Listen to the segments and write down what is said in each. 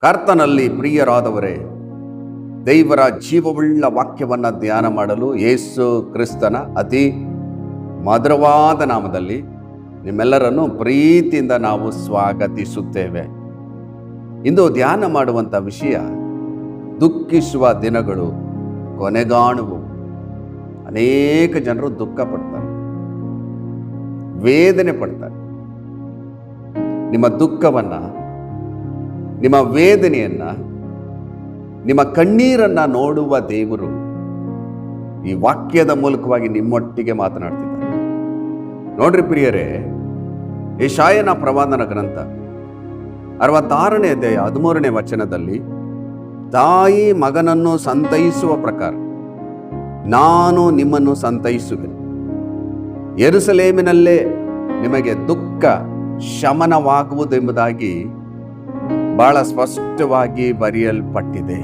ಕರ್ತನಲ್ಲಿ ಪ್ರಿಯರಾದವರೇ, ದೇವರ ಜೀವವುಳ್ಳ ವಾಕ್ಯವನ್ನು ಧ್ಯಾನ ಮಾಡಲು ಯೇಸು ಕ್ರಿಸ್ತನ ಅತಿ ಮಧುರವಾದ ನಾಮದಲ್ಲಿ ನಿಮ್ಮೆಲ್ಲರನ್ನು ಪ್ರೀತಿಯಿಂದ ನಾವು ಸ್ವಾಗತಿಸುತ್ತೇವೆ. ಇಂದು ಧ್ಯಾನ ಮಾಡುವಂಥ ವಿಷಯ, ದುಃಖಿಸುವ ದಿನಗಳು ಕೊನೆಗಾಣುವು. ಅನೇಕ ಜನರು ದುಃಖ ಪಡ್ತಾರೆ, ವೇದನೆ ಪಡ್ತಾರೆ. ನಿಮ್ಮ ದುಃಖವನ್ನು, ನಿಮ್ಮ ವೇದನೆಯನ್ನು, ನಿಮ್ಮ ಕಣ್ಣೀರನ್ನು ನೋಡುವ ದೇವರು ಈ ವಾಕ್ಯದ ಮೂಲಕವಾಗಿ ನಿಮ್ಮೊಟ್ಟಿಗೆ ಮಾತನಾಡ್ತಿದ್ದಾರೆ. ನೋಡ್ರಿ ಪ್ರಿಯರೇ, ಯೆಶಾಯನ ಪ್ರವಾದನ ಗ್ರಂಥ 66ನೇ ಅಧ್ಯಾಯ 13ನೇ ವಚನದಲ್ಲಿ, ತಾಯಿ ಮಗನನ್ನು ಸಂತೈಸುವ ಪ್ರಕಾರ ನಾನು ನಿಮ್ಮನ್ನು ಸಂತೈಸುವೆನು, ಯೆರೂಸಲೇಮಿನಲ್ಲೇ ನಿಮಗೆ ದುಃಖ ಶಮನವಾಗುವುದೆಂಬುದಾಗಿ ಬಹಳ ಸ್ಪಷ್ಟವಾಗಿ ಬರೆಯಲ್ಪಟ್ಟಿದೆ.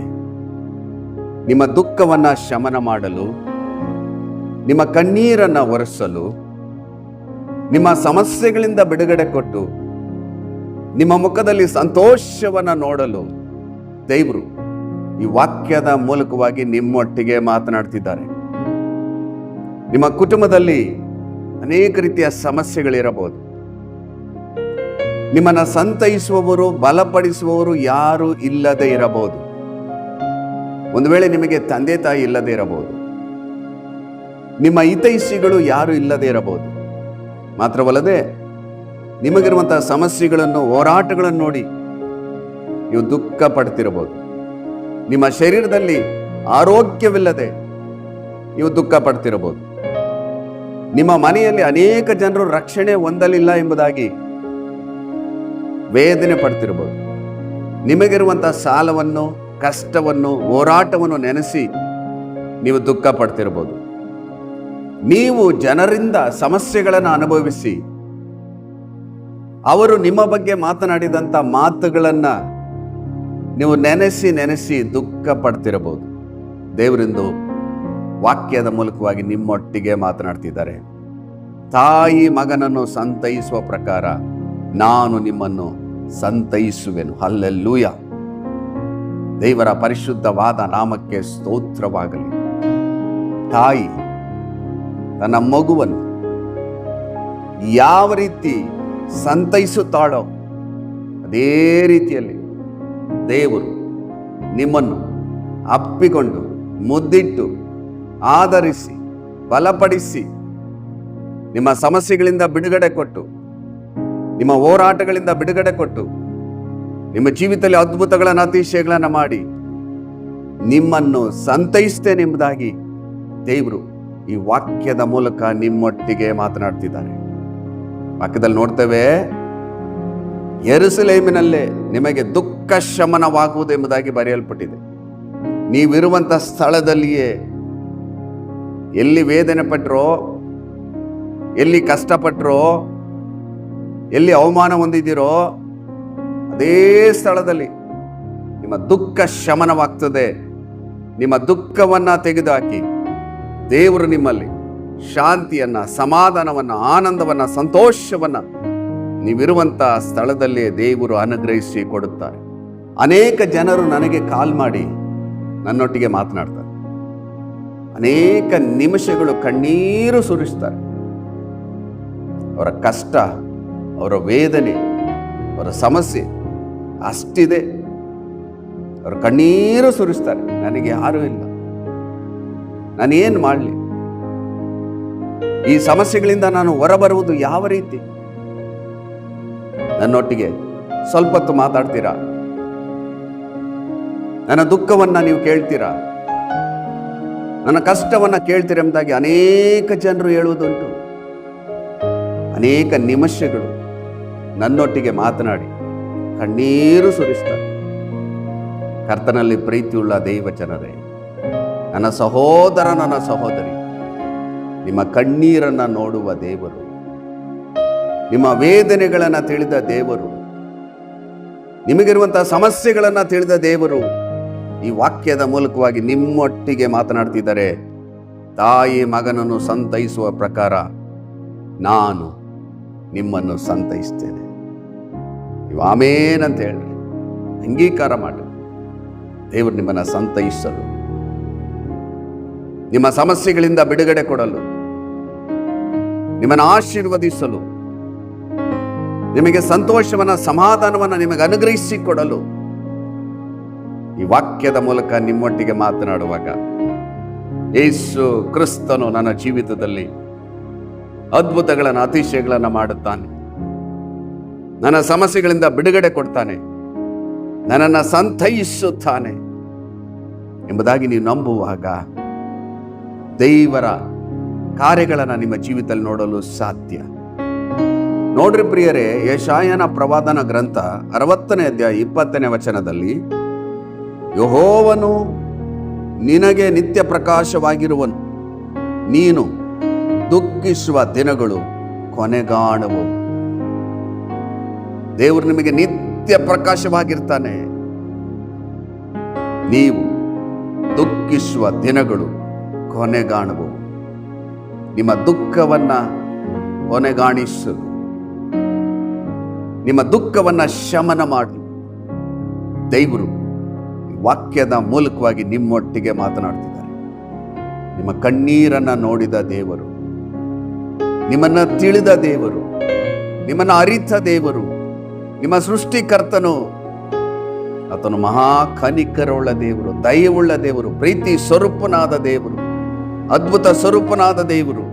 ನಿಮ್ಮ ದುಃಖವನ್ನು ಶಮನ ಮಾಡಲು, ನಿಮ್ಮ ಕಣ್ಣೀರನ್ನು ಒರೆಸಲು, ನಿಮ್ಮ ಸಮಸ್ಯೆಗಳಿಂದ ಬಿಡುಗಡೆ ಕೊಟ್ಟು ನಿಮ್ಮ ಮುಖದಲ್ಲಿ ಸಂತೋಷವನ್ನು ನೋಡಲು ದೇವರು ಈ ವಾಕ್ಯದ ಮೂಲಕವಾಗಿ ನಿಮ್ಮೊಟ್ಟಿಗೆ ಮಾತನಾಡ್ತಿದ್ದಾರೆ. ನಿಮ್ಮ ಕುಟುಂಬದಲ್ಲಿ ಅನೇಕ ರೀತಿಯ ಸಮಸ್ಯೆಗಳಿರಬಹುದು. ನಿಮ್ಮನ್ನು ಸಂತೈಸುವವರು, ಬಲಪಡಿಸುವವರು ಯಾರು ಇಲ್ಲದೆ ಇರಬಹುದು. ಒಂದು ವೇಳೆ ನಿಮಗೆ ತಂದೆ ತಾಯಿ ಇಲ್ಲದೆ ಇರಬಹುದು, ನಿಮ್ಮ ಹಿತೈಷಿಗಳು ಯಾರು ಇಲ್ಲದೆ ಇರಬಹುದು. ಮಾತ್ರವಲ್ಲದೆ ನಿಮಗಿರುವಂತಹ ಸಮಸ್ಯೆಗಳನ್ನು, ಹೋರಾಟಗಳನ್ನು ನೋಡಿ ನೀವು ದುಃಖ ಪಡ್ತಿರಬಹುದು. ನಿಮ್ಮ ಶರೀರದಲ್ಲಿ ಆರೋಗ್ಯವಿಲ್ಲದೆ ನೀವು ದುಃಖ ಪಡ್ತಿರಬಹುದು. ನಿಮ್ಮ ಮನೆಯಲ್ಲಿ ಅನೇಕ ಜನರು ರಕ್ಷಣೆ ಹೊಂದಲಿಲ್ಲ ಎಂಬುದಾಗಿ ವೇದನೆ ಪಡ್ತಿರಬಹುದು. ನಿಮಗಿರುವಂತಹ ಸಾಲವನ್ನು, ಕಷ್ಟವನ್ನು, ಹೋರಾಟವನ್ನು ನೆನೆಸಿ ನೀವು ದುಃಖ ಪಡ್ತಿರಬಹುದು. ನೀವು ಜನರಿಂದ ಸಮಸ್ಯೆಗಳನ್ನು ಅನುಭವಿಸಿ ಅವರು ನಿಮ್ಮ ಬಗ್ಗೆ ಮಾತನಾಡಿದಂಥ ಮಾತುಗಳನ್ನು ನೀವು ನೆನೆಸಿ ದುಃಖ ಪಡ್ತಿರಬಹುದು. ದೇವರಿಂದು ವಾಕ್ಯದ ಮೂಲಕವಾಗಿ ನಿಮ್ಮೊಟ್ಟಿಗೆ ಮಾತನಾಡ್ತಿದ್ದಾರೆ. ತಾಯಿ ಮಗನನ್ನು ಸಂತೈಸುವ ಪ್ರಕಾರ ನಾನು ನಿಮ್ಮನ್ನು ಸಂತೈಸುವೆನು. ಹಲ್ಲೆಲೂಯ. ದೇವರ ಪರಿಶುದ್ಧವಾದ ನಾಮಕ್ಕೆ ಸ್ತೋತ್ರವಾಗಲಿ. ತಾಯಿ ತನ್ನ ಮಗುವನ್ನು ಯಾವ ರೀತಿ ಸಂತೈಸುತ್ತಾಳೋ ಅದೇ ರೀತಿಯಲ್ಲಿ ದೇವರು ನಿಮ್ಮನ್ನು ಅಪ್ಪಿಕೊಂಡು, ಮುದ್ದಿಟ್ಟು, ಆದರಿಸಿ, ಬಲಪಡಿಸಿ, ನಿಮ್ಮ ಸಮಸ್ಯೆಗಳಿಂದ ಬಿಡುಗಡೆ ಕೊಟ್ಟು, ನಿಮ್ಮ ಹೋರಾಟಗಳಿಂದ ಬಿಡುಗಡೆ ಕೊಟ್ಟು, ನಿಮ್ಮ ಜೀವಿತದಲ್ಲಿ ಅದ್ಭುತಗಳನ್ನು, ಅತಿಶಯಗಳನ್ನು ಮಾಡಿ ನಿಮ್ಮನ್ನು ಸಂತೈಸ್ತೇನೆ ಎಂಬುದಾಗಿ ದೇವರು ಈ ವಾಕ್ಯದ ಮೂಲಕ ನಿಮ್ಮೊಟ್ಟಿಗೆ ಮಾತನಾಡ್ತಿದ್ದಾರೆ. ವಾಕ್ಯದಲ್ಲಿ ನೋಡ್ತೇವೆ, ಯೆರೂಸಲೇಮಿನಲ್ಲೇ ನಿಮಗೆ ದುಃಖ ಶಮನವಾಗುವುದೆಂಬುದಾಗಿ ಬರೆಯಲ್ಪಟ್ಟಿದೆ. ನೀವಿರುವಂಥ ಸ್ಥಳದಲ್ಲಿಯೇ ಎಲ್ಲಿ ವೇದನೆ ಪಟ್ಟರೋ, ಎಲ್ಲಿ ಕಷ್ಟಪಟ್ಟರೋ, ಎಲ್ಲಿ ಅವಮಾನ ಹೊಂದಿದ್ದೀರೋ ಅದೇ ಸ್ಥಳದಲ್ಲಿ ನಿಮ್ಮ ದುಃಖ ಶಮನವಾಗ್ತದೆ. ನಿಮ್ಮ ದುಃಖವನ್ನು ತೆಗೆದುಹಾಕಿ ದೇವರು ನಿಮ್ಮಲ್ಲಿ ಶಾಂತಿಯನ್ನು, ಸಮಾಧಾನವನ್ನು, ಆನಂದವನ್ನು, ಸಂತೋಷವನ್ನು ನೀವಿರುವಂಥ ಸ್ಥಳದಲ್ಲೇ ದೇವರು ಅನುಗ್ರಹಿಸಿ ಕೊಡುತ್ತಾರೆ. ಅನೇಕ ಜನರು ನನಗೆ ಕಾಲ್ ಮಾಡಿ ನನ್ನೊಟ್ಟಿಗೆ ಮಾತನಾಡ್ತಾರೆ. ಅನೇಕ ನಿಮಿಷಗಳು ಕಣ್ಣೀರು ಸುರಿಸ್ತಾರೆ. ಅವರ ಕಷ್ಟ, ಅವರ ವೇದನೆ, ಅವರ ಸಮಸ್ಯೆ ಅಷ್ಟಿದೆ. ಅವರು ಕಣ್ಣೀರು ಸುರಿಸ್ತಾರೆ. ನನಗೆ ಯಾರೂ ಇಲ್ಲ, ನಾನೇನು ಮಾಡಲಿ? ಈ ಸಮಸ್ಯೆಗಳಿಂದ ನಾನು ಹೊರಬರುವುದು ಯಾವ ರೀತಿ? ನನ್ನೊಟ್ಟಿಗೆ ಸ್ವಲ್ಪ ಹೊತ್ತು ಮಾತಾಡ್ತೀರಾ? ನನ್ನ ದುಃಖವನ್ನು ನೀವು ಕೇಳ್ತೀರಾ? ನನ್ನ ಕಷ್ಟವನ್ನು ಕೇಳ್ತೀರ ಎಂಬುದಾಗಿ ಅನೇಕ ಜನರು ಹೇಳುವುದುಂಟು. ಅನೇಕ ನಿಮಿಷಗಳು ನನ್ನೊಟ್ಟಿಗೆ ಮಾತನಾಡಿ ಕಣ್ಣೀರು ಸುರಿಸ್ತಾರೆ. ಕರ್ತನಲ್ಲಿ ಪ್ರೀತಿಯುಳ್ಳ ದೈವ ಜನರೇ, ನನ್ನ ಸಹೋದರ, ನನ್ನ ಸಹೋದರಿ, ನಿಮ್ಮ ಕಣ್ಣೀರನ್ನು ನೋಡುವ ದೇವರು, ನಿಮ್ಮ ವೇದನೆಗಳನ್ನು ತಿಳಿದ ದೇವರು, ನಿಮಗಿರುವಂತಹ ಸಮಸ್ಯೆಗಳನ್ನು ತಿಳಿದ ದೇವರು ಈ ವಾಕ್ಯದ ಮೂಲಕವಾಗಿ ನಿಮ್ಮೊಟ್ಟಿಗೆ ಮಾತನಾಡ್ತಿದ್ದಾರೆ. ತಾಯಿ ಮಗನನ್ನು ಸಂತೈಸುವ ಪ್ರಕಾರ ನಾನು ನಿಮ್ಮನ್ನು ಸಂತೈಸ್ತೇನೆ. ನೀವು ಆಮೇನ್ ಅಂತ ಹೇಳ್ರಿ. ಅಂಗೀಕಾರ ಮಾಡಿ ದೇವರು ನಿಮ್ಮನ್ನು ಸಂತೈಸಲು, ನಿಮ್ಮ ಸಮಸ್ಯೆಗಳಿಂದ ಬಿಡುಗಡೆ ಕೊಡಲು, ನಿಮ್ಮನ್ನು ಆಶೀರ್ವದಿಸಲು, ನಿಮಗೆ ಸಂತೋಷವನ್ನ ಸಮಾಧಾನವನ್ನು ನಿಮಗೆ ಅನುಗ್ರಹಿಸಿಕೊಡಲು ಈ ವಾಕ್ಯದ ಮೂಲಕ ನಿಮ್ಮೊಟ್ಟಿಗೆ ಮಾತನಾಡುವಾಗ ಯೇಸು ಕ್ರಿಸ್ತನು ನನ್ನ ಜೀವಿತದಲ್ಲಿ ಅದ್ಭುತಗಳನ್ನು, ಅತಿಶಯಗಳನ್ನು ಮಾಡುತ್ತಾನೆ. ನನ್ನ ಸಮಸ್ಯೆಗಳಿಂದ ಬಿಡುಗಡೆ ಕೊಡ್ತಾನೆ, ನನ್ನನ್ನು ಸಂತೈಸುತ್ತಾನೆ ಎಂಬುದಾಗಿ ನೀವು ನಂಬುವಾಗ ದೇವರ ಕಾರ್ಯಗಳನ್ನು ನಿಮ್ಮ ಜೀವಿತದಲ್ಲಿ ನೋಡಲು ಸಾಧ್ಯ. ನೋಡ್ರಿ ಪ್ರಿಯರೇ, ಯೆಶಾಯನ ಪ್ರವಾದನ ಗ್ರಂಥ 60ನೇ ಅಧ್ಯಾಯ 20ನೇ ವಚನದಲ್ಲಿ, ಯೆಹೋವನು ನಿನಗೆ ನಿತ್ಯ ಪ್ರಕಾಶವಾಗಿರುವನು, ನೀನು ದುಃಖಿಸುವ ದಿನಗಳು ಕೊನೆಗಾಣುವು. ದೇವರು ನಿಮಗೆ ನಿತ್ಯ ಪ್ರಕಾಶವಾಗಿರ್ತಾನೆ. ನೀವು ದುಃಖಿಸುವ ದಿನಗಳು ಕೊನೆಗಾಣುವು. ನಿಮ್ಮ ದುಃಖವನ್ನ ಕೊನೆಗಾಣಿಸಲು, ನಿಮ್ಮ ದುಃಖವನ್ನ ಶಮನ ಮಾಡಲು ದೇವರು ವಾಕ್ಯದ ಮೂಲಕವಾಗಿ ನಿಮ್ಮೊಟ್ಟಿಗೆ ಮಾತನಾಡ್ತಿದ್ದಾರೆ. ನಿಮ್ಮ ಕಣ್ಣೀರನ್ನ ನೋಡಿದ ದೇವರು, ನಿಮ್ಮನ್ನ ತಿಳಿದ ದೇವರು, ನಿಮ್ಮನ್ನ ಅರಿತ ದೇವರು, ನಿಮ್ಮ ಸೃಷ್ಟಿಕರ್ತನು. ಆತನು ಮಹಾ ಕನಿಕರವುಳ್ಳ ದೇವರು, ದಯವುಳ್ಳ ದೇವರು, ಪ್ರೀತಿ ಸ್ವರೂಪನಾದ ದೇವರು, ಅದ್ಭುತ ಸ್ವರೂಪನಾದ ದೇವರು.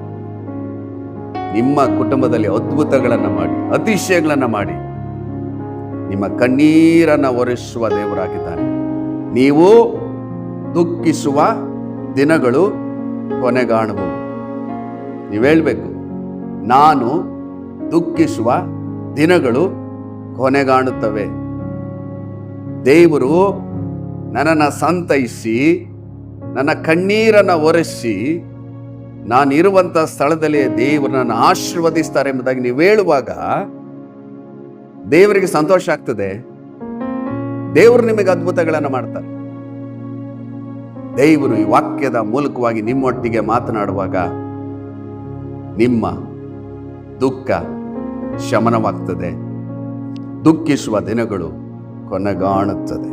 ನಿಮ್ಮ ಕುಟುಂಬದಲ್ಲಿ ಅದ್ಭುತಗಳನ್ನು ಮಾಡಿ, ಅತಿಶಯಗಳನ್ನು ಮಾಡಿ ನಿಮ್ಮ ಕಣ್ಣೀರನ್ನ ಒರೆಸುವ ದೇವರಾಗಿದ್ದಾನೆ. ನೀವು ದುಃಖಿಸುವ ದಿನಗಳು ಕೊನೆಗಾಣುವು. ನೀವು ಹೇಳಬೇಕು, ನಾನು ದುಃಖಿಸುವ ದಿನಗಳು ಕೊನೆಗಾಣುತ್ತವೆ. ದೇವರು ನನ್ನನ್ನು ಸಂತೈಸಿ ನನ್ನ ಕಣ್ಣೀರನ್ನು ಒರೆಸಿ ನಾನಿರುವಂಥ ಸ್ಥಳದಲ್ಲಿ ದೇವರು ನನ್ನ ಆಶೀರ್ವದಿಸ್ತಾರೆ ಎಂಬುದಾಗಿ ನೀವು ಹೇಳುವಾಗ ದೇವರಿಗೆ ಸಂತೋಷ ಆಗ್ತದೆ. ದೇವರು ನಿಮಗೆ ಅದ್ಭುತಗಳನ್ನು ಮಾಡ್ತಾರೆ. ದೇವರು ಈ ವಾಕ್ಯದ ಮೂಲಕವಾಗಿ ನಿಮ್ಮೊಟ್ಟಿಗೆ ಮಾತನಾಡುವಾಗ ನಿಮ್ಮ ದುಃಖ ಶಮನವಾಗ್ತದೆ, ದುಃಖಿಸುವ ದಿನಗಳು ಕೊನೆಗಾಣುತ್ತದೆ.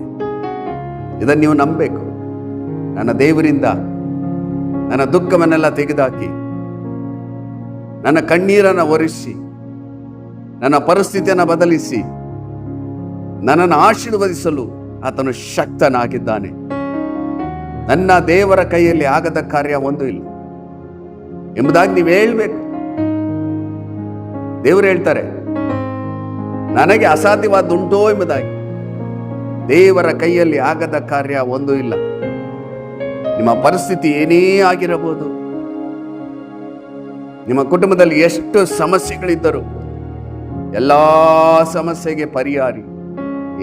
ಇದನ್ನು ನೀವು ನಂಬಬೇಕು. ನನ್ನ ದೇವರಿಂದ ನನ್ನ ದುಃಖವನ್ನೆಲ್ಲ ತೆಗೆದುಹಾಕಿ, ನನ್ನ ಕಣ್ಣೀರನ್ನು ಒರೆಸಿ, ನನ್ನ ಪರಿಸ್ಥಿತಿಯನ್ನು ಬದಲಿಸಿ, ನನ್ನನ್ನು ಆಶೀರ್ವದಿಸಲು ಆತನು ಶಕ್ತನಾಗಿದ್ದಾನೆ. ನನ್ನ ದೇವರ ಕೈಯಲ್ಲಿ ಆಗದ ಕಾರ್ಯ ಒಂದು ಇಲ್ಲ ಎಂಬುದಾಗಿ ನೀವು ಹೇಳಬೇಕು. ದೇವರು ಹೇಳ್ತಾರೆ, ನನಗೆ ಅಸಾಧ್ಯವಾದುಂಟೋ ಎಂಬುದಾಗಿ. ದೇವರ ಕೈಯಲ್ಲಿ ಆಗದ ಕಾರ್ಯ ಒಂದು ಇಲ್ಲ. ನಿಮ್ಮ ಪರಿಸ್ಥಿತಿ ಏನೇ ಆಗಿರಬಹುದು, ನಿಮ್ಮ ಕುಟುಂಬದಲ್ಲಿ ಎಷ್ಟು ಸಮಸ್ಯೆಗಳಿದ್ದರೂ ಎಲ್ಲ ಸಮಸ್ಯೆಗೆ ಪರಿಹಾರಿ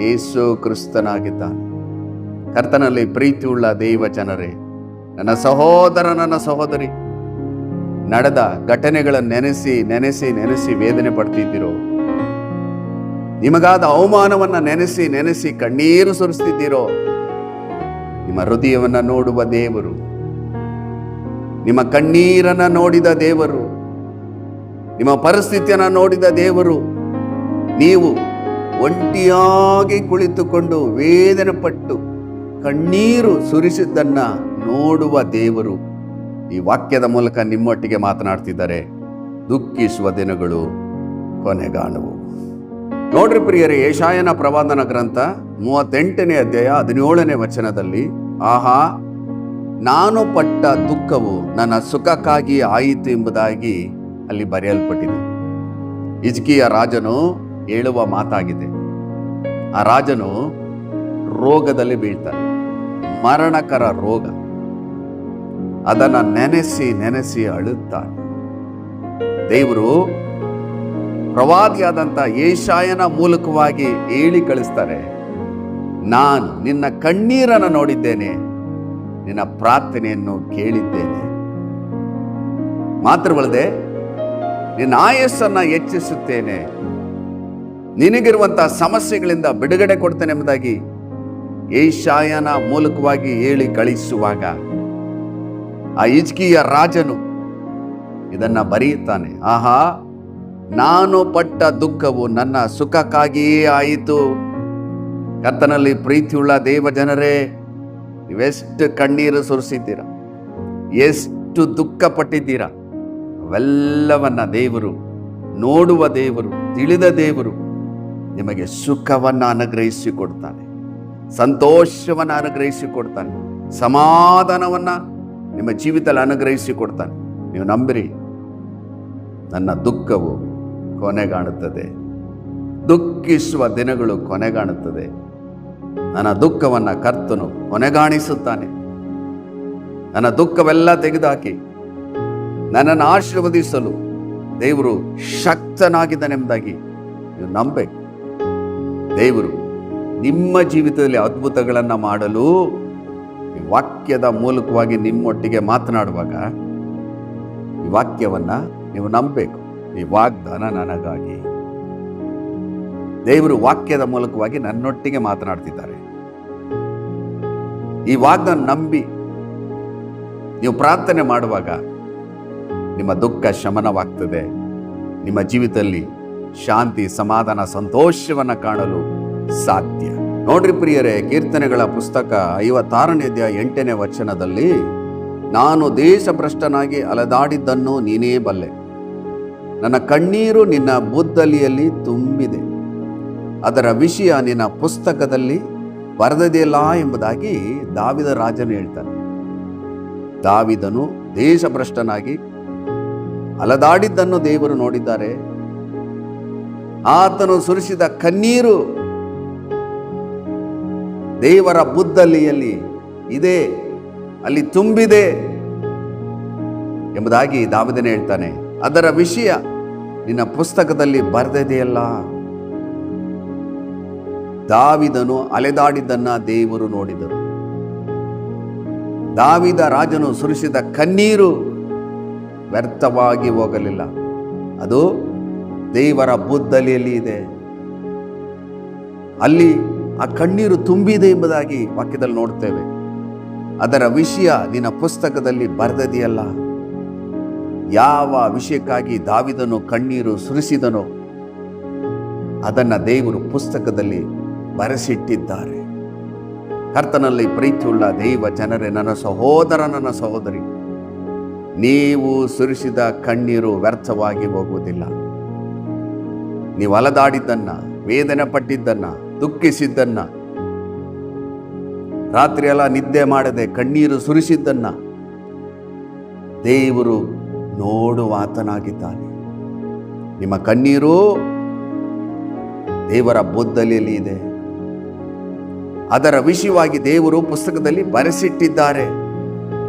ಯೇಸು ಕ್ರಿಸ್ತನಾಗಿದ್ದಾನೆ. ಕರ್ತನಲ್ಲಿ ಪ್ರೀತಿಯುಳ್ಳ ದೈವ ಜನರೇ, ನನ್ನ ಸಹೋದರ, ನನ್ನ ಸಹೋದರಿ, ನಡೆದ ಘಟನೆಗಳನ್ನು ನೆನೆಸಿ ನೆನೆಸಿ ನೆನೆಸಿ ವೇದನೆ ಪಡ್ತಿದ್ದೀರೋ, ನಿಮಗಾದ ಅವಮಾನವನ್ನು ನೆನೆಸಿ ನೆನೆಸಿ ಕಣ್ಣೀರು ಸುರಿಸ್ತಿದ್ದೀರೋ, ನಿಮ್ಮ ಹೃದಯವನ್ನು ನೋಡುವ ದೇವರು, ನಿಮ್ಮ ಕಣ್ಣೀರನ್ನು ನೋಡಿದ ದೇವರು, ನಿಮ್ಮ ಪರಿಸ್ಥಿತಿಯನ್ನು ನೋಡಿದ ದೇವರು, ನೀವು ಒಂಟಿಯಾಗಿ ಕುಳಿತುಕೊಂಡು ವೇದನೆ ಪಟ್ಟು ಕಣ್ಣೀರು ಸುರಿಸಿದ್ದನ್ನ ನೋಡುವ ದೇವರು ಈ ವಾಕ್ಯದ ಮೂಲಕ ನಿಮ್ಮೊಟ್ಟಿಗೆ ಮಾತನಾಡ್ತಿದ್ದಾರೆ. ದುಃಖಿಸುವ ದಿನಗಳು ಕೊನೆಗಾಣುವು. ನೋಡ್ರಿ ಪ್ರಿಯರೇ, ಯೆಶಾಯನ ಪ್ರವಾದನ ಗ್ರಂಥ 38ನೇ ಅಧ್ಯಾಯ 17ನೇ ವಚನದಲ್ಲಿ, ಆಹಾ, ನಾನು ಪಟ್ಟ ದುಃಖವು ನನ್ನ ಸುಖಕ್ಕಾಗಿ ಆಯಿತು ಎಂಬುದಾಗಿ ಅಲ್ಲಿ ಬರೆಯಲ್ಪಟ್ಟಿದೆ. ಹಿಜ್ಕೀಯ ರಾಜನು ಹೇಳುವ ಮಾತಾಗಿದೆ. ಆ ರಾಜನು ರೋಗದಲ್ಲಿ ಬೀಳ್ತಾನೆ, ಮರಣಕರ ರೋಗ. ಅದನ್ನು ನೆನೆಸಿ ನೆನೆಸಿ ಅಳುತ್ತಾನೆ. ದೇವರು ಪ್ರವಾದಿಯಾದಂಥ ಯೆಶಾಯನ ಮೂಲಕವಾಗಿ ಹೇಳಿ ಕಳಿಸ್ತಾರೆ, ನಾನು ನಿನ್ನ ಕಣ್ಣೀರನ್ನು ನೋಡಿದ್ದೇನೆ, ನಿನ್ನ ಪ್ರಾರ್ಥನೆಯನ್ನು ಕೇಳಿದ್ದೇನೆ. ಮಾತ್ರವಲ್ಲದೆ ನಿನ್ನ ಆಯಸ್ಸನ್ನು ಹೆಚ್ಚಿಸುತ್ತೇನೆ, ನಿನಗಿರುವಂತಹ ಸಮಸ್ಯೆಗಳಿಂದ ಬಿಡುಗಡೆ ಕೊಡ್ತೇನೆ ಎಂಬುದಾಗಿ ಯೆಶಾಯನ ಮೂಲಕವಾಗಿ ಹೇಳಿ ಕಳಿಸುವಾಗ ಆ ಹಿಜ್ಕೀಯ ರಾಜನು ಇದನ್ನ ಬರೆಯುತ್ತಾನೆ. ಆಹಾ, ನಾನು ಪಟ್ಟ ದುಃಖವು ನನ್ನ ಸುಖಕ್ಕಾಗಿಯೇ ಆಯಿತು. ಕರ್ತನಲ್ಲಿ ಪ್ರೀತಿಯುಳ್ಳ ದೇವ ಜನರೇ, ನೀವೆಷ್ಟು ಕಣ್ಣೀರು ಸುರಿಸಿದ್ದೀರ, ಎಷ್ಟು ದುಃಖ ಪಟ್ಟಿದ್ದೀರ, ಅವೆಲ್ಲವನ್ನ ದೇವರು ನೋಡುವ ದೇವರು, ತಿಳಿದ ದೇವರು ನಿಮಗೆ ಸುಖವನ್ನು ಅನುಗ್ರಹಿಸಿ ಕೊಡ್ತಾನೆ, ಸಂತೋಷವನ್ನು ಅನುಗ್ರಹಿಸಿ ಕೊಡ್ತಾನೆ, ಸಮಾಧಾನವನ್ನು ನಿಮ್ಮ ಜೀವಿತದಲ್ಲಿ ಅನುಗ್ರಹಿಸಿ ಕೊಡ್ತಾನೆ. ನೀವು ನಂಬಿರಿ, ನನ್ನ ದುಃಖವು ಕೊನೆಗಾಣುತ್ತದೆ, ದುಃಖಿಸುವ ದಿನಗಳು ಕೊನೆಗಾಣುತ್ತದೆ. ನನ್ನ ದುಃಖವನ್ನು ಕರ್ತನು ಕೊನೆಗಾಣಿಸುತ್ತಾನೆ. ನನ್ನ ದುಃಖವೆಲ್ಲ ತೆಗೆದುಹಾಕಿ ನನ್ನನ್ನು ಆಶೀರ್ವದಿಸಲು ದೇವರು ಶಕ್ತನಾಗಿದ್ದಾನೆಂಬುದಾಗಿ ನೀವು ನಂಬಬೇಕು. ದೇವರು ನಿಮ್ಮ ಜೀವಿತದಲ್ಲಿ ಅದ್ಭುತಗಳನ್ನು ಮಾಡಲು ಈ ವಾಕ್ಯದ ಮೂಲಕವಾಗಿ ನಿಮ್ಮೊಟ್ಟಿಗೆ ಮಾತನಾಡುವಾಗ ಈ ವಾಕ್ಯವನ್ನು ನೀವು ನಂಬಬೇಕು. ಈ ವಾಗ್ದಾನ ನನಗಾಗಿ. ದೇವರು ವಾಕ್ಯದ ಮೂಲಕವಾಗಿ ನನ್ನೊಟ್ಟಿಗೆ ಮಾತನಾಡ್ತಿದ್ದಾರೆ. ಈ ವಾಗ್ದಾನ ನಂಬಿ ನೀವು ಪ್ರಾರ್ಥನೆ ಮಾಡುವಾಗ ನಿಮ್ಮ ದುಃಖ ಶಮನವಾಗ್ತದೆ. ನಿಮ್ಮ ಜೀವಿತದಲ್ಲಿ ಶಾಂತಿ, ಸಮಾಧಾನ, ಸಂತೋಷವನ್ನು ಕಾಣಲು ಸಾಧ್ಯ. ನೋಡ್ರಿ ಪ್ರಿಯರೇ, ಕೀರ್ತನೆಗಳ ಪುಸ್ತಕ 56ನೇ ಅಧ್ಯಾಯ 8ನೇ ವಚನದಲ್ಲಿ, ನಾನು ದೇಶಭ್ರಷ್ಟನಾಗಿ ಅಲೆದಾಡಿದ್ದನ್ನು ನೀನೇ ಬಲ್ಲೆ, ನನ್ನ ಕಣ್ಣೀರು ನಿನ್ನ ಬುದ್ದಲಿಯಲ್ಲಿ ತುಂಬಿದೆ, ಅದರ ವಿಷಯ ನಿನ್ನ ಪುಸ್ತಕದಲ್ಲಿ ಬರೆದದೆಯಲ್ಲ ಎಂಬುದಾಗಿ ದಾವಿದ ರಾಜನು ಹೇಳ್ತಾನೆ. ದಾವಿದನು ದೇಶಭ್ರಷ್ಟನಾಗಿ ಅಲೆದಾಡಿದ್ದನ್ನು ದೇವರು ನೋಡಿದ್ದಾರೆ. ಆತನು ಸುರಿಸಿದ ಕಣ್ಣೀರು ದೇವರ ಬುದ್ದಲಿಯಲ್ಲಿ ಇದೆ, ಅಲ್ಲಿ ತುಂಬಿದೆ ಎಂಬುದಾಗಿ ದಾವಿದನೇ ಹೇಳ್ತಾನೆ. ಅದರ ವಿಷಯ ನಿನ್ನ ಪುಸ್ತಕದಲ್ಲಿ ಬರೆದಿದೆಯಲ್ಲ. ದಾವಿದನು ಅಲೆದಾಡಿದ್ದನ್ನ ದೇವರು ನೋಡಿದರು. ದಾವಿದ ರಾಜನು ಸುರಿಸಿದ ಕಣ್ಣೀರು ವ್ಯರ್ಥವಾಗಿ ಹೋಗಲಿಲ್ಲ, ಅದು ದೇವರ ಬುದ್ದಲಿಯಲ್ಲಿ ಇದೆ, ಅಲ್ಲಿ ಆ ಕಣ್ಣೀರು ತುಂಬಿದೆ ಎಂಬುದಾಗಿ ವಾಕ್ಯದಲ್ಲಿ ನೋಡ್ತೇವೆ. ಅದರ ವಿಷಯ ನಿನ್ನ ಪುಸ್ತಕದಲ್ಲಿ ಬರೆದದೆಯಲ್ಲ. ಯಾವ ವಿಷಯಕ್ಕಾಗಿ ದಾವಿದನು ಕಣ್ಣೀರು ಸುರಿಸಿದನೋ ಅದನ್ನು ದೇವರು ಪುಸ್ತಕದಲ್ಲಿ ಬರೆಸಿಟ್ಟಿದ್ದಾರೆ. ಕರ್ತನಲ್ಲಿ ಪ್ರೀತಿಯುಳ್ಳ ದೇವ ಜನರೇ, ನನ್ನ ಸಹೋದರ, ನನ್ನ ಸಹೋದರಿ, ನೀವು ಸುರಿಸಿದ ಕಣ್ಣೀರು ವ್ಯರ್ಥವಾಗಿ ಹೋಗುವುದಿಲ್ಲ. ನೀವು ಅಲದಾಡಿದ್ದನ್ನ, ವೇದನೆ ಪಟ್ಟಿದ್ದನ್ನ, ದುಃಖಿಸಿದ್ದನ್ನ, ರಾತ್ರಿ ಎಲ್ಲ ನಿದ್ದೆ ಮಾಡದೆ ಕಣ್ಣೀರು ಸುರಿಸಿದ್ದನ್ನ ದೇವರು ನೋಡುವಾತನಾಗಿದ್ದಾನೆ. ನಿಮ್ಮ ಕಣ್ಣೀರು ದೇವರ ಬುದ್ದಲಿಯಲ್ಲಿ ಇದೆ. ಅದರ ವಿಷಯವಾಗಿ ದೇವರು ಪುಸ್ತಕದಲ್ಲಿ ಬರೆಸಿಟ್ಟಿದ್ದಾರೆ.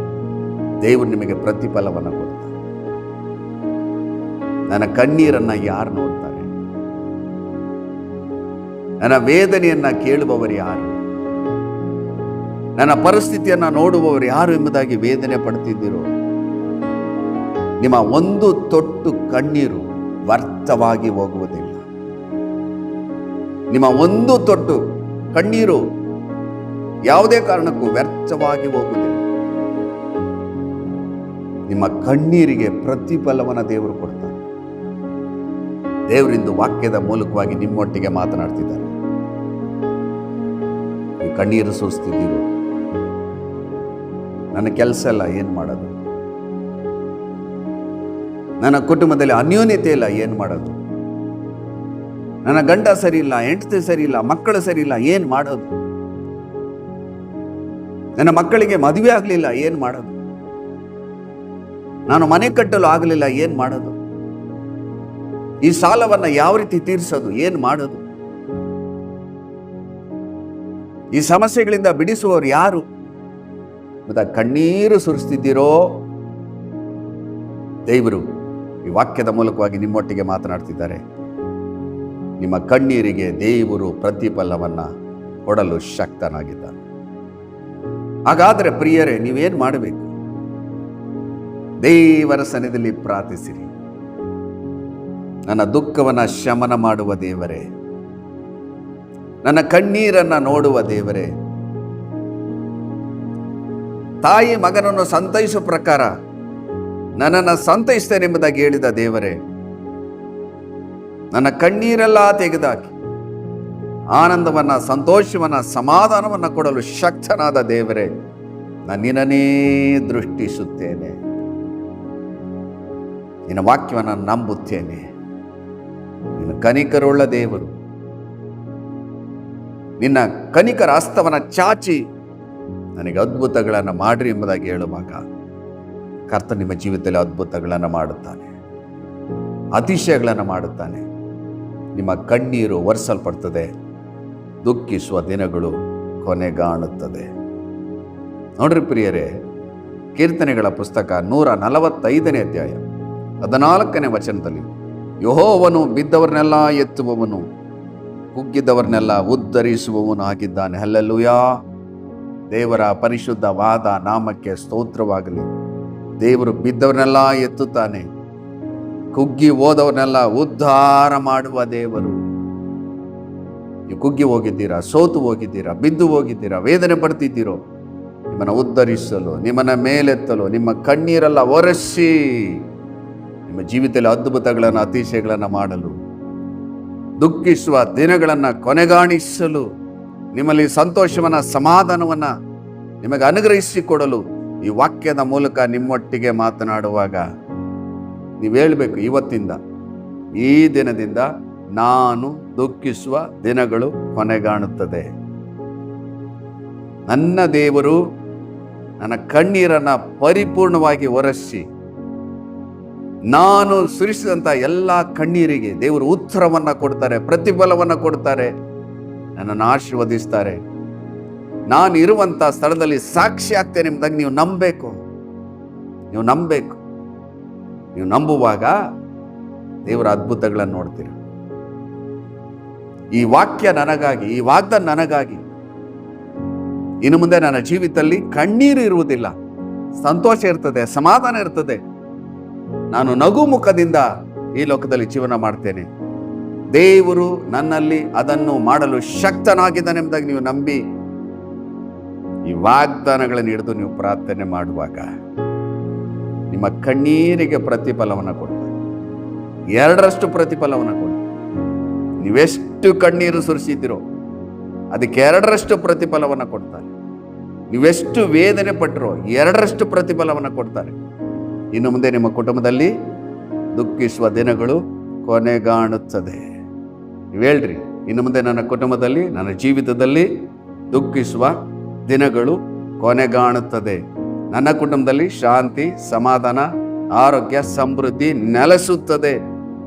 ದೇವರು ನಿಮಗೆ ಪ್ರತಿಫಲವನ್ನು ಕೊಡ್ತಾರೆ. ನನ್ನ ಕಣ್ಣೀರನ್ನ ಯಾರು ನೋಡ್ತಾರೆ? ನನ್ನ ವೇದನೆಯನ್ನ ಕೇಳುವವರು ಯಾರು? ನನ್ನ ಪರಿಸ್ಥಿತಿಯನ್ನ ನೋಡುವವರು ಯಾರು ಎಂಬುದಾಗಿ ವೇದನೆ ಪಡ್ತಿದ್ದೀರೋ? ನಿಮ್ಮ ಒಂದು ತೊಟ್ಟು ಕಣ್ಣೀರು ವ್ಯರ್ಥವಾಗಿ ಹೋಗುವುದಿಲ್ಲ. ನಿಮ್ಮ ಒಂದು ತೊಟ್ಟು ಕಣ್ಣೀರು ಯಾವುದೇ ಕಾರಣಕ್ಕೂ ವ್ಯರ್ಥವಾಗಿ ಹೋಗುವುದಿಲ್ಲ. ನಿಮ್ಮ ಕಣ್ಣೀರಿಗೆ ಪ್ರತಿಫಲವನ್ನು ದೇವರು ಕೊಡ್ತಾರೆ. ದೇವರಿಂದ ವಾಕ್ಯದ ಮೂಲಕವಾಗಿ ನಿಮ್ಮೊಟ್ಟಿಗೆ ಮಾತನಾಡ್ತಿದ್ದಾರೆ. ಈ ಕಣ್ಣೀರು ಸುರಿಸ್ತಿದ್ದೀರೋ? ನನ್ನ ಕೆಲಸ ಎಲ್ಲ ಏನು ಮಾಡೋದು? ನನ್ನ ಕುಟುಂಬದಲ್ಲಿ ಅನ್ಯೋನ್ಯತೆ ಇಲ್ಲ, ಏನು ಮಾಡೋದು? ನನ್ನ ಗಂಡ ಸರಿ ಇಲ್ಲ, ಹೆಂಡತಿ ಸರಿ ಇಲ್ಲ, ಮಕ್ಕಳು ಸರಿ ಇಲ್ಲ, ಏನು ಮಾಡೋದು? ನನ್ನ ಮಕ್ಕಳಿಗೆ ಮದುವೆ ಆಗಲಿಲ್ಲ, ಏನು ಮಾಡೋದು? ನಾನು ಮನೆ ಕಟ್ಟಲು ಆಗಲಿಲ್ಲ, ಏನು ಮಾಡೋದು? ಈ ಸಾಲವನ್ನು ಯಾವ ರೀತಿ ತೀರಿಸೋದು? ಏನು ಮಾಡೋದು? ಈ ಸಮಸ್ಯೆಗಳಿಂದ ಬಿಡಿಸುವವರು ಯಾರು? ಮತ್ತು ಕಣ್ಣೀರು ಸುರಿಸ್ತಿದ್ದೀರೋ? ದೇವರು ಈ ವಾಕ್ಯದ ಮೂಲಕವಾಗಿ ನಿಮ್ಮೊಟ್ಟಿಗೆ ಮಾತನಾಡ್ತಿದ್ದಾರೆ. ನಿಮ್ಮ ಕಣ್ಣೀರಿಗೆ ದೇವರು ಪ್ರತಿಫಲವನ್ನು ಕೊಡಲು ಶಕ್ತನಾಗಿದ್ದಾನೆ. ಹಾಗಾದರೆ ಪ್ರಿಯರೇ, ನೀವೇನು ಮಾಡಬೇಕು? ದೇವರ ಸನ್ನಿಧಿಯಲ್ಲಿ ಪ್ರಾರ್ಥಿಸಿರಿ. ನನ್ನ ದುಃಖವನ್ನು ಶಮನ ಮಾಡುವ ದೇವರೇ, ನನ್ನ ಕಣ್ಣೀರನ್ನು ನೋಡುವ ದೇವರೇ, ತಾಯಿ ಮಗನನ್ನು ಸಂತೈಸುವ ಪ್ರಕಾರ ನನ್ನನ್ನು ಸಂತೈಸ್ತೇನೆ ಎಂಬುದಾಗಿ ಹೇಳಿದ ದೇವರೇ, ನನ್ನ ಕಣ್ಣೀರೆಲ್ಲ ತೆಗೆದಾಕಿ ಆನಂದವನ್ನ, ಸಂತೋಷವನ್ನ, ಸಮಾಧಾನವನ್ನ ಕೊಡಲು ಶಕ್ತನಾದ ದೇವರೇ, ನಾನು ನಿನ್ನನ್ನೇ ದೃಷ್ಟಿಸುತ್ತೇನೆ, ನಿನ್ನ ವಾಕ್ಯವನ್ನು ನಂಬುತ್ತೇನೆ. ನಿನ್ನ ಕನಿಕರುಳ್ಳ ದೇವರು, ನಿನ್ನ ಕನಿಕರ ಹಸ್ತವನ್ನ ಚಾಚಿ ನನಗೆ ಅದ್ಭುತಗಳನ್ನು ಮಾಡ್ರಿ ಎಂಬುದಾಗಿ ಹೇಳುವಾಗ ಕರ್ತ ನಿಮ್ಮ ಜೀವಿತದಲ್ಲಿ ಅದ್ಭುತಗಳನ್ನು ಮಾಡುತ್ತಾನೆ, ಅತಿಶಯಗಳನ್ನು ಮಾಡುತ್ತಾನೆ. ನಿಮ್ಮ ಕಣ್ಣೀರು ಒರೆಸಲ್ಪಡ್ತದೆ, ದುಃಖಿಸುವ ದಿನಗಳು ಕೊನೆಗಾಣುತ್ತದೆ. ನೋಡ್ರಿ ಪ್ರಿಯರೇ, ಕೀರ್ತನೆಗಳ ಪುಸ್ತಕ 145ನೇ ಅಧ್ಯಾಯ 14ನೇ ವಚನದಲ್ಲಿ, ಯೆಹೋವನು ಬಿದ್ದವರನ್ನೆಲ್ಲ ಎತ್ತುವವನು, ಕುಗ್ಗಿದವರನ್ನೆಲ್ಲ ಉದ್ಧರಿಸುವವನು ಆಗಿದ್ದಾನೆ. ಹಲ್ಲೆಲೂಯಾ. ದೇವರ ಪರಿಶುದ್ಧವಾದ ನಾಮಕ್ಕೆ ಸ್ತೋತ್ರವಾಗಲಿ. ದೇವರು ಬಿದ್ದವರನ್ನೆಲ್ಲ ಎತ್ತುತ್ತಾನೆ, ಕುಗ್ಗಿ ಹೋದವರನ್ನೆಲ್ಲ ಉದ್ಧಾರ ಮಾಡುವ ದೇವರು. ನೀವು ಕುಗ್ಗಿ ಹೋಗಿದ್ದೀರಾ, ಸೋತು ಹೋಗಿದ್ದೀರಾ, ಬಿದ್ದು ಹೋಗಿದ್ದೀರಾ, ವೇದನೆ ಪಡ್ತಿದ್ದೀರೋ, ನಿಮ್ಮನ್ನು ಉದ್ಧರಿಸಲು, ನಿಮ್ಮನ್ನ ಮೇಲೆತ್ತಲು, ನಿಮ್ಮ ಕಣ್ಣೀರೆಲ್ಲ ಒರೆಸಿ ನಿಮ್ಮ ಜೀವಿತದಲ್ಲಿ ಅದ್ಭುತಗಳನ್ನು, ಅತಿಶಯಗಳನ್ನು ಮಾಡಲು, ದುಃಖಿಸುವ ದಿನಗಳನ್ನು ಕೊನೆಗಾಣಿಸಲು, ನಿಮ್ಮಲ್ಲಿ ಸಂತೋಷವನ್ನ, ಸಮಾಧಾನವನ್ನ ನಿಮಗೆ ಅನುಗ್ರಹಿಸಿಕೊಡಲು ಈ ವಾಕ್ಯದ ಮೂಲಕ ನಿಮ್ಮೊಟ್ಟಿಗೆ ಮಾತನಾಡುವಾಗ ನೀವು ಹೇಳಬೇಕು, ಇವತ್ತಿಂದ, ಈ ದಿನದಿಂದ ನಾನು ದುಃಖಿಸುವ ದಿನಗಳು ಕೊನೆಗಾಣುತ್ತದೆ. ನನ್ನ ದೇವರು ನನ್ನ ಕಣ್ಣೀರನ್ನ ಪರಿಪೂರ್ಣವಾಗಿ ಒರೆಸಿ, ನಾನು ಸುರಿಸಿದಂಥ ಎಲ್ಲ ಕಣ್ಣೀರಿಗೆ ದೇವರು ಉತ್ತರವನ್ನ ಕೊಡ್ತಾರೆ, ಪ್ರತಿಫಲವನ್ನು ಕೊಡ್ತಾರೆ, ನನ್ನನ್ನು ಆಶೀರ್ವದಿಸ್ತಾರೆ. ನಾನು ಇರುವಂಥ ಸ್ಥಳದಲ್ಲಿ ಸಾಕ್ಷಿ ಆಗ್ತೇನೆ ಎಂಬುದಾಗಿ ನೀವು ನಂಬಬೇಕು. ನೀವು ನಂಬುವಾಗ ದೇವರ ಅದ್ಭುತಗಳನ್ನು ನೋಡ್ತೀರ. ಈ ವಾಕ್ಯ ನನಗಾಗಿ, ಈ ವಾಗ್ದಾನ ನನಗಾಗಿ, ಇನ್ನು ಮುಂದೆ ನನ್ನ ಜೀವಿತದಲ್ಲಿ ಕಣ್ಣೀರು ಇರುವುದಿಲ್ಲ, ಸಂತೋಷ ಇರ್ತದೆ, ಸಮಾಧಾನ ಇರ್ತದೆ. ನಾನು ನಗು ಮುಖದಿಂದ ಈ ಲೋಕದಲ್ಲಿ ಜೀವನ ಮಾಡ್ತೇನೆ. ದೇವರು ನನ್ನಲ್ಲಿ ಅದನ್ನು ಮಾಡಲು ಶಕ್ತನಾಗಿದ್ದಾನೆ ಎಂಬುದಾಗಿ ನೀವು ನಂಬಿ ಈ ವಾಗ್ದಾನಗಳನ್ನು ಹಿಡಿದು ನೀವು ಪ್ರಾರ್ಥನೆ ಮಾಡುವಾಗ ನಿಮ್ಮ ಕಣ್ಣೀರಿಗೆ ಪ್ರತಿಫಲವನ್ನು ಕೊಡ್ತಾರೆ, 2ರಷ್ಟು ಪ್ರತಿಫಲವನ್ನು ಕೊಡ್ತಾರೆ. ನೀವೆಷ್ಟು ಕಣ್ಣೀರು ಸುರಿಸಿದ್ದೀರೋ ಅದಕ್ಕೆ 2ರಷ್ಟು ಪ್ರತಿಫಲವನ್ನು ಕೊಡ್ತಾರೆ. ನೀವೆಷ್ಟು ವೇದನೆ ಪಟ್ಟರೋ 2ರಷ್ಟು ಪ್ರತಿಫಲವನ್ನು ಕೊಡ್ತಾರೆ. ಇನ್ನು ಮುಂದೆ ನಿಮ್ಮ ಕುಟುಂಬದಲ್ಲಿ ದುಃಖಿಸುವ ದಿನಗಳು ಕೊನೆಗಾಣುತ್ತದೆ. ನೀವು ಹೇಳ್ರಿ, ಇನ್ನು ಮುಂದೆ ನನ್ನ ಕುಟುಂಬದಲ್ಲಿ, ನನ್ನ ಜೀವಿತದಲ್ಲಿ ದುಃಖಿಸುವ ದಿನಗಳು ಕೊನೆಗಾಣುತ್ತದೆ. ನನ್ನ ಕುಟುಂಬದಲ್ಲಿ ಶಾಂತಿ, ಸಮಾಧಾನ, ಆರೋಗ್ಯ, ಸಮೃದ್ಧಿ ನೆಲೆಸುತ್ತದೆ.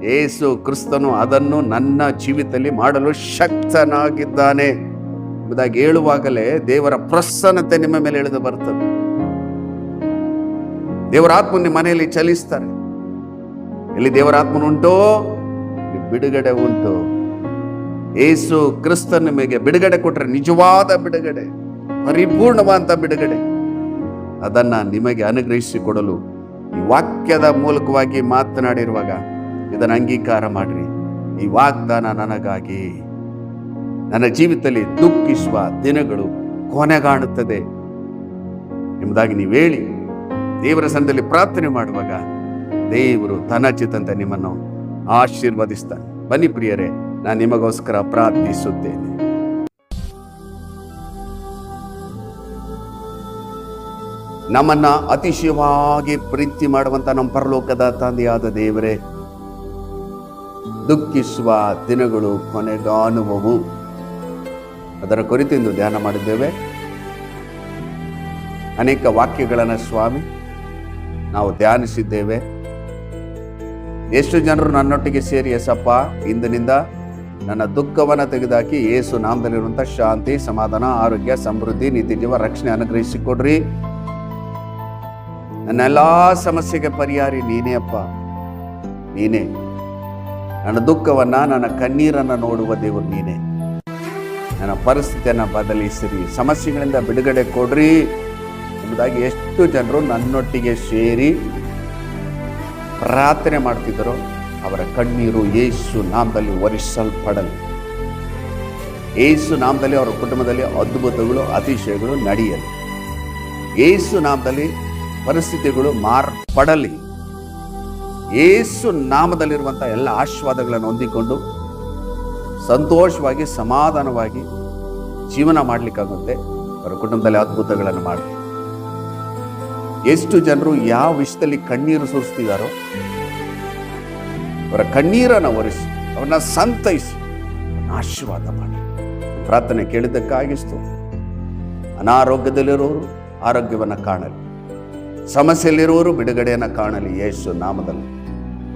ಯೇಸು ಕ್ರಿಸ್ತನು ಅದನ್ನು ನನ್ನ ಜೀವಿತದಲ್ಲಿ ಮಾಡಲು ಶಕ್ತನಾಗಿದ್ದಾನೆ ಎಂಬುದಾಗಿ ಹೇಳುವಾಗಲೇ ದೇವರ ಪ್ರಸನ್ನತೆ ನಿಮ್ಮ ಮೇಲೆ ಇಳಿದು ಬರ್ತದೆ. ದೇವರ ಆತ್ಮ ನಿಮ್ಮ ಮನೆಯಲ್ಲಿ ಚಲಿಸ್ತಾರೆ. ಎಲ್ಲಿ ದೇವರ ಆತ್ಮನುಂಟೋ ಇಲ್ಲಿ ಬಿಡುಗಡೆ ಉಂಟು. ಯೇಸು ಕ್ರಿಸ್ತನ ನಿಮಗೆ ಬಿಡುಗಡೆ ಕೊಟ್ಟರೆ ನಿಜವಾದ ಬಿಡುಗಡೆ, ಪರಿಪೂರ್ಣವಾದ ಬಿಡುಗಡೆ, ಅದನ್ನ ನಿಮಗೆ ಅನುಗ್ರಹಿಸಿಕೊಡಲು ಈ ವಾಕ್ಯದ ಮೂಲಕವಾಗಿ ಮಾತನಾಡಿರುವಾಗ ಇದನ್ನು ಅಂಗೀಕಾರ ಮಾಡ್ರಿ. ಈ ವಾಗ್ದಾನ ನನಗಾಗಿ, ನನ್ನ ಜೀವಿತದಲ್ಲಿ ದುಃಖಿಸುವ ದಿನಗಳು ಕೊನೆಗಾಣುತ್ತದೆ ಎಂಬುದಾಗಿ ನೀವು ಹೇಳಿ ದೇವರ ಸನ್ನಿಧಿಯಲ್ಲಿ ಪ್ರಾರ್ಥನೆ ಮಾಡುವಾಗ ದೇವರು ತನ್ನ ಚಿತ್ತಂತೆ ನಿಮ್ಮನ್ನು ಆಶೀರ್ವದಿಸ್ತಾನೆ. ಬನ್ನಿ ಪ್ರಿಯರೇ, ನಾನು ನಿಮಗೋಸ್ಕರ ಪ್ರಾರ್ಥಿಸುತ್ತೇನೆ. ನಮ್ಮನ್ನ ಅತಿಶಯವಾಗಿ ಪ್ರೀತಿ ಮಾಡುವಂತ ನಮ್ಮ ಪರಲೋಕದ ತಂದೆಯಾದ ದೇವರೇ, ದುಃಖಿಸುವ ದಿನಗಳು ಕೊನೆಗಾಣುವವು, ಅದರ ಕುರಿತು ಧ್ಯಾನ ಮಾಡಿದ್ದೇವೆ. ಅನೇಕ ವಾಕ್ಯಗಳನ್ನು ಸ್ವಾಮಿ ನಾವು ಧ್ಯಾನಿಸಿದ್ದೇವೆ. ಎಷ್ಟು ಜನರು ನನ್ನೊಟ್ಟಿಗೆ ಸೇರಿ, ಯೇಸಪ್ಪ, ಇಂದಿನಿಂದ ನನ್ನ ದುಃಖವನ್ನು ತೆಗೆದುಹಾಕಿ ಯೇಸು ನಾಮದಲ್ಲಿರುವಂಥ ಶಾಂತಿ, ಸಮಾಧಾನ, ಆರೋಗ್ಯ, ಸಮೃದ್ಧಿ, ನೀತಿ ಜೀವ, ರಕ್ಷಣೆ ಅನುಗ್ರಹಿಸಿಕೊಡ್ರಿ. ನನ್ನ ಎಲ್ಲ ಸಮಸ್ಯೆಗೆ ಪರಿಹಾರಿ ನೀನೇ ಅಪ್ಪ, ನೀನೇ. ನನ್ನ ದುಃಖವನ್ನ, ನನ್ನ ಕಣ್ಣೀರನ್ನು ನೋಡುವ ದೇವರು ನೀನೇ. ನನ್ನ ಪರಿಸ್ಥಿತಿಯನ್ನು ಬದಲಿಸಿರಿ, ಸಮಸ್ಯೆಗಳಿಂದ ಬಿಡುಗಡೆ ಕೊಡ್ರಿ ಎಂಬುದಾಗಿ ಎಷ್ಟು ಜನರು ನನ್ನೊಟ್ಟಿಗೆ ಸೇರಿ ಪ್ರಾರ್ಥನೆ ಮಾಡ್ತಿದ್ದರೋ ಅವರ ಕಣ್ಣೀರು ಯೇಸು ನಾಮದಲ್ಲಿ ಒರೆಸಲ್ಪಡಲಿ. ಯೇಸು ನಾಮದಲ್ಲಿ ಅವರ ಕುಟುಂಬದಲ್ಲಿ ಅದ್ಭುತಗಳು, ಅತಿಶಯಗಳು ನಡೆಯಲಿ. ಯೇಸು ನಾಮದಲ್ಲಿ ಪರಿಸ್ಥಿತಿಗಳು ಮಾರ್ಪಡಲಿ. ಯೇಸು ನಾಮದಲ್ಲಿರುವಂಥ ಎಲ್ಲ ಆಶೀರ್ವಾದಗಳನ್ನು ಹೊಂದಿಕೊಂಡು ಸಂತೋಷವಾಗಿ ಸಮಾಧಾನವಾಗಿ ಜೀವನ ಮಾಡಲಿಕ್ಕಾಗುತ್ತೆ. ಅವರ ಕುಟುಂಬದಲ್ಲಿ ಅದ್ಭುತಗಳನ್ನು ಮಾಡಿ. ಎಷ್ಟು ಜನರು ಯಾವ ವಿಷಯದಲ್ಲಿ ಕಣ್ಣೀರು ಸುರಿಸ್ತಿದಾರೋ ಅವರ ಕಣ್ಣೀರನ್ನು ಒರೆಸಿ, ಅವನ್ನ ಸಂತೈಸಿ, ಆಶೀರ್ವಾದ ಮಾಡಿ. ಪ್ರಾರ್ಥನೆ ಕೇಳಿದ್ದಕ್ಕಾಗಿ ಸ್ತೋತ್ರ. ಅನಾರೋಗ್ಯದಲ್ಲಿರೋರು ಆರೋಗ್ಯವನ್ನು ಕಾಣಲಿ, ಸಮಸ್ಯೆಯಲ್ಲಿರೋರು ಬಿಡುಗಡೆಯನ್ನು ಕಾಣಲಿ ಯೇಸು ನಾಮದಲ್ಲಿ.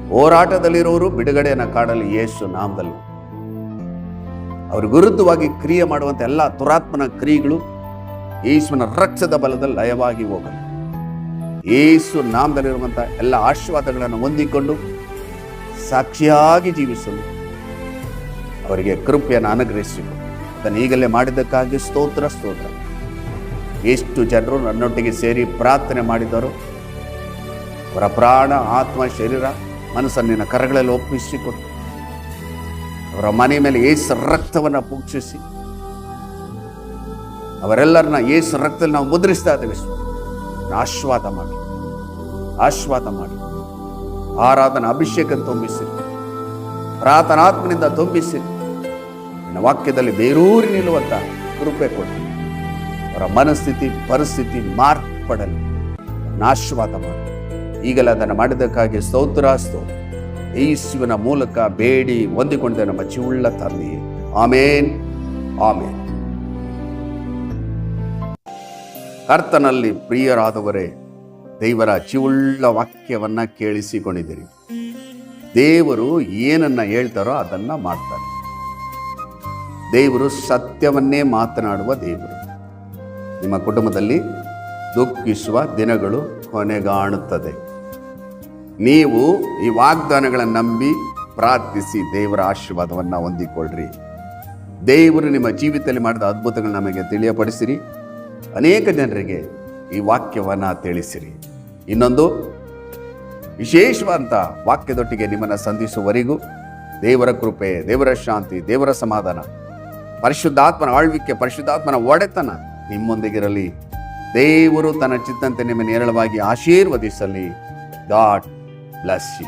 ಹೋರಾಟದಲ್ಲಿರೋರು ಬಿಡುಗಡೆಯನ್ನು ಕಾಣಲಿ ಯೇಸು ನಾಮದಲ್ಲಿ. ಅವ್ರ ವಿರುದ್ಧವಾಗಿ ಕ್ರಿಯೆ ಮಾಡುವಂಥ ಎಲ್ಲ ದುರಾತ್ಮನ ಕ್ರಿಯೆಗಳು ಯೇಸುವಿನ ರಕ್ತದ ಬಲದಲ್ಲಿ ಲಯವಾಗಿ ಹೋಗಲಿ. ಯೇಸು ನಾಮದಲ್ಲಿರುವಂಥ ಎಲ್ಲ ಆಶೀರ್ವಾದಗಳನ್ನು ಹೊಂದಿಕೊಂಡು ಸಾಕ್ಷಿಯಾಗಿ ಜೀವಿಸಲು ಅವರಿಗೆ ಕೃಪೆಯನ್ನು ಅನುಗ್ರಹಿಸಿಕೊಂಡು ಅದನ್ನು ಈಗಲೇ ಮಾಡಿದ್ದಕ್ಕಾಗಿ ಸ್ತೋತ್ರ ಸ್ತೋತ್ರ. ಎಷ್ಟು ಜನರು ನನ್ನೊಟ್ಟಿಗೆ ಸೇರಿ ಪ್ರಾರ್ಥನೆ ಮಾಡಿದರು, ಅವರ ಪ್ರಾಣ, ಆತ್ಮ, ಶರೀರ, ಮನಸ್ಸನ್ನಿನ ಕರಗಳಲ್ಲಿ ಒಪ್ಪಿಸಿಕೊಟ್ಟು ಅವರ ಮನೆ ಮೇಲೆ ಯೇಸು ರಕ್ತವನ್ನು ಪೂಜಿಸಿ ಅವರೆಲ್ಲರನ್ನ ಯೇಸು ರಕ್ತದಲ್ಲಿ ನಾವು ಮುದ್ರಿಸ್ತಾ ಇದ್ದೇವೆ. ಆಶೀರ್ವಾದ ಮಾಡಿ, ಆಶೀರ್ವಾದ ಮಾಡಿ. ಆರಾಧನ ಅಭಿಷೇಕ ತುಂಬಿಸಿರಿ, ಪ್ರಾರ್ಥನಾತ್ಮನಿಂದ ತುಂಬಿಸಿರಿ. ನನ್ನ ವಾಕ್ಯದಲ್ಲಿ ಬೇರೂರಿ ನಿಲ್ಲುವಂತ ಕೃಪೆ ಕೊಡಿ. ಅವರ ಮನಸ್ಥಿತಿ ಪರಿಸ್ಥಿತಿ ಮಾರ್ಪಡಲಿ. ಆಶೀರ್ವಾದ ಮಾಡಿ. ಈಗಲೇ ಅದನ್ನು ಮಾಡಿದ್ದಕ್ಕಾಗಿ ಸ್ತೋತ್ರ ಸ್ತೋತ್ರ. ಯೇಸುವಿನ ಮೂಲಕ ಬೇಡಿ ಹೊಂದಿಕೊಂಡೆ ನಮ್ಮ ಜೀವುಳ್ಳ ತಂದೆಯೇ, ಆಮೇನ್ ಆಮೇನ್. ಕರ್ತನಲ್ಲಿ ಪ್ರಿಯರಾದವರೇ, ದೇವರ ಜೀವುಳ್ಳ ವಾಕ್ಯವನ್ನ ಕೇಳಿಸಿಕೊಂಡಿದ್ದೀರಿ. ದೇವರು ಏನನ್ನ ಹೇಳ್ತಾರೋ ಅದನ್ನ ಮಾಡ್ತಾರೆ. ದೇವರು ಸತ್ಯವನ್ನೇ ಮಾತನಾಡುವ ದೇವರು. ನಿಮ್ಮ ಕುಟುಂಬದಲ್ಲಿ ದುಃಖಿಸುವ ದಿನಗಳು ಕೊನೆಗಾಣುತ್ತದೆ. ನೀವು ಈ ವಾಗ್ದಾನಗಳನ್ನು ನಂಬಿ ಪ್ರಾರ್ಥಿಸಿ ದೇವರ ಆಶೀರ್ವಾದವನ್ನು ಹೊಂದಿಕೊಳ್ಳ್ರಿ. ದೇವರು ನಿಮ್ಮ ಜೀವಿತದಲ್ಲಿ ಮಾಡಿದ ಅದ್ಭುತಗಳನ್ನ ನಮಗೆ ತಿಳಿಯಪಡಿಸಿರಿ. ಅನೇಕ ಜನರಿಗೆ ಈ ವಾಕ್ಯವನ್ನು ತಿಳಿಸಿರಿ. ಇನ್ನೊಂದು ವಿಶೇಷವಾದಂಥ ವಾಕ್ಯದೊಟ್ಟಿಗೆ ನಿಮ್ಮನ್ನು ಸಂಧಿಸುವವರೆಗೂ ದೇವರ ಕೃಪೆ, ದೇವರ ಶಾಂತಿ, ದೇವರ ಸಮಾಧಾನ, ಪರಿಶುದ್ಧಾತ್ಮನ ಆಳ್ವಿಕೆ, ಪರಿಶುದ್ಧಾತ್ಮನ ಒಡೆತನ ನಿಮ್ಮೊಂದಿಗಿರಲಿ. ದೇವರು ತನ್ನ ಚಿತ್ತಂತೆ ನಿಮ್ಮನ್ನು ಹೇರಳವಾಗಿ ಆಶೀರ್ವದಿಸಲಿ. God bless you.